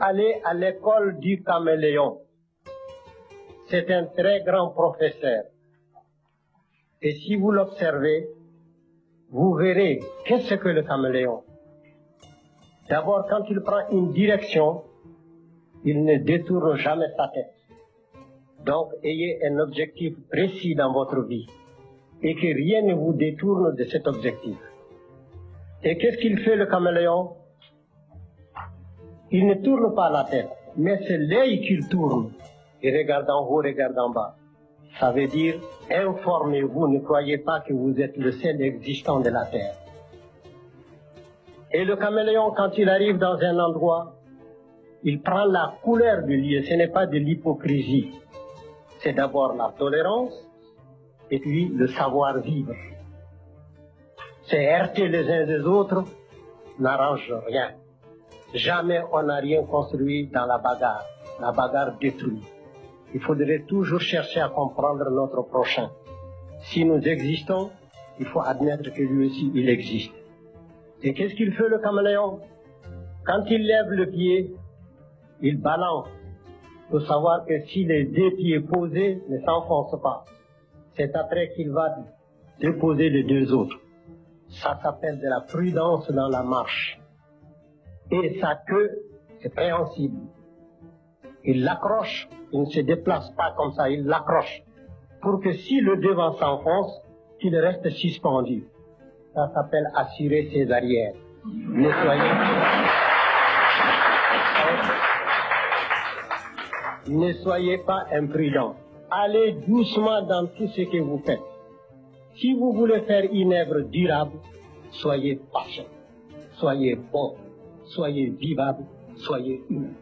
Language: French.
Allez à l'école du caméléon. C'est un très grand professeur. Et si vous l'observez, vous verrez qu'est-ce que le caméléon. D'abord, quand il prend une direction, il ne détourne jamais sa tête. Donc, ayez un objectif précis dans votre vie et que rien ne vous détourne de cet objectif. Et qu'est-ce qu'il fait le caméléon? Il ne tourne pas la tête, mais c'est l'œil qu'il tourne. Il regarde en haut, regarde en bas. Ça veut dire, informez-vous, ne croyez pas que vous êtes le seul existant de la Terre. Et le caméléon, quand il arrive dans un endroit, il prend la couleur du lieu. Ce n'est pas de l'hypocrisie. C'est d'abord la tolérance et puis le savoir-vivre. C'est heurter les uns des autres n'arrange rien. Jamais on n'a rien construit dans la bagarre. La bagarre détruit. Il faudrait toujours chercher à comprendre notre prochain. Si nous existons, il faut admettre que lui aussi, il existe. Et qu'est-ce qu'il fait le caméléon? Quand il lève le pied, il balance. Il faut savoir que si les deux pieds posés ne s'enfoncent pas, c'est après qu'il va déposer les deux autres. Ça s'appelle de la prudence dans la marche. Et sa queue, c'est préhensible. Il l'accroche, il ne se déplace pas comme ça, il l'accroche. Pour que si le devant s'enfonce, qu'il reste suspendu. Ça s'appelle assurer ses arrières. Ne soyez pas imprudents. Allez doucement dans tout ce que vous faites. Si vous voulez faire une œuvre durable, soyez patient, soyez bon, soyez vivable, soyez humain.